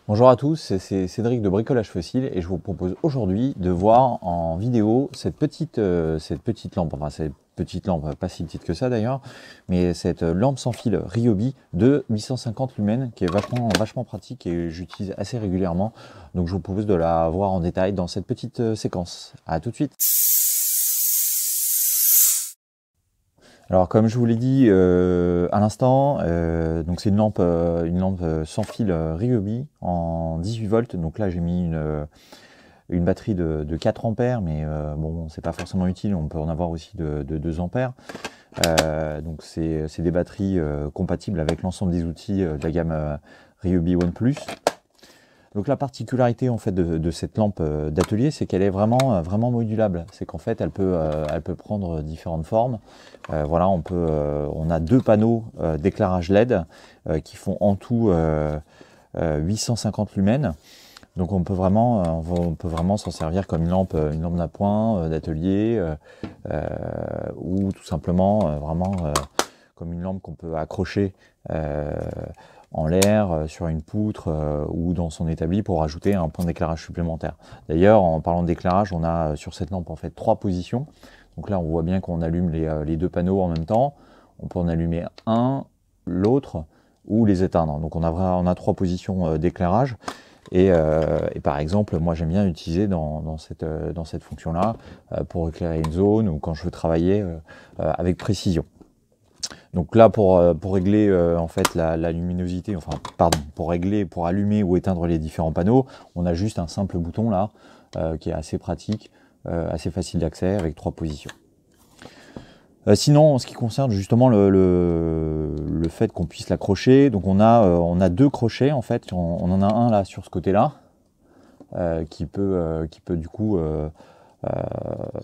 Bonjour à tous, c'est Cédric de Bricolage Fossile et je vous propose aujourd'hui de voir en vidéo cette petite lampe, enfin cette petite lampe, pas si petite que ça d'ailleurs, mais cette lampe sans fil Ryobi de 850 lumens qui est vachement pratique et j'utilise assez régulièrement. Donc je vous propose de la voir en détail dans cette petite séquence. À tout de suite. Alors comme je vous l'ai dit à l'instant, donc c'est une lampe sans fil Ryobi en 18 volts. Donc là j'ai mis une batterie de 4 ampères, mais bon c'est pas forcément utile, on peut en avoir aussi de 2 ampères. Donc c'est des batteries compatibles avec l'ensemble des outils de la gamme Ryobi OnePlus. Donc la particularité en fait de cette lampe d'atelier, c'est qu'elle est vraiment modulable. C'est qu'en fait elle peut prendre différentes formes. Voilà, on a 2 panneaux d'éclairage LED qui font en tout 850 lumens. Donc on peut vraiment s'en servir comme une lampe d'appoint, d'atelier, ou tout simplement comme une lampe qu'on peut accrocher en l'air, sur une poutre ou dans son établi pour ajouter un point d'éclairage supplémentaire. D'ailleurs, en parlant d'éclairage, on a sur cette lampe en fait 3 positions. Donc là, on voit bien qu'on allume les 2 panneaux en même temps. On peut en allumer un, l'autre ou les éteindre. Donc on a 3 positions d'éclairage. Et par exemple, moi j'aime bien utiliser dans cette fonction-là pour éclairer une zone ou quand je veux travailler avec précision. Donc là, pour régler en fait la luminosité, enfin pardon, pour allumer ou éteindre les différents panneaux, on a juste un simple bouton là qui est assez pratique, assez facile d'accès avec 3 positions. Sinon, en ce qui concerne justement le fait qu'on puisse l'accrocher, donc on a 2 crochets en fait. On en a un là sur ce côté-là qui peut du coup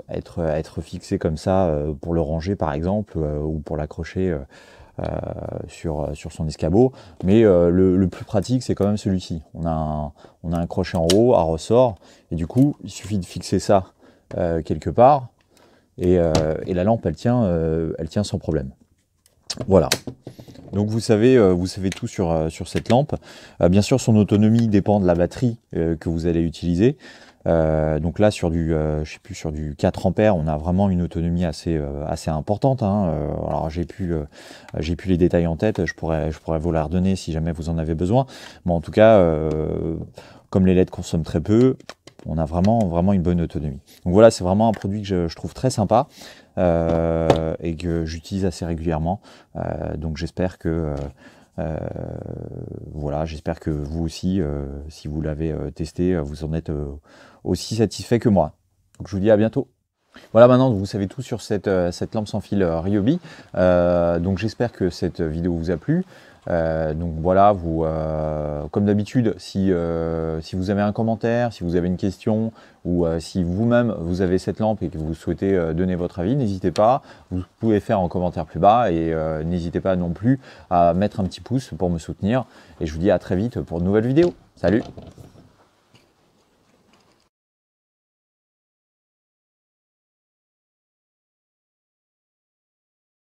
être fixé comme ça pour le ranger par exemple ou pour l'accrocher sur son escabeau. Mais le plus pratique, c'est quand même celui-ci. On a un crochet en haut à ressort et du coup, il suffit de fixer ça quelque part. Et la lampe, elle tient sans problème. Voilà. Donc vous savez tout sur cette lampe. Bien sûr, son autonomie dépend de la batterie que vous allez utiliser. Donc là, sur du 4 ampères, on a vraiment une autonomie assez importante. Hein. Alors j'ai plus les détails en tête. Je pourrais vous la redonner si jamais vous en avez besoin. Mais en tout cas, comme les LED consomment très peu, on a vraiment une bonne autonomie. Donc voilà, c'est vraiment un produit que je trouve très sympa et que j'utilise assez régulièrement. Donc j'espère que voilà, j'espère que vous aussi, si vous l'avez testé, vous en êtes aussi satisfait que moi. Donc je vous dis à bientôt. Voilà, maintenant vous savez tout sur cette lampe sans fil Ryobi. Donc j'espère que cette vidéo vous a plu. Donc voilà, comme d'habitude, si vous avez un commentaire, si vous avez une question, ou si vous-même vous avez cette lampe et que vous souhaitez donner votre avis, n'hésitez pas, vous pouvez faire en commentaire plus bas et n'hésitez pas non plus à mettre un petit pouce pour me soutenir. Et je vous dis à très vite pour de nouvelles vidéos. Salut!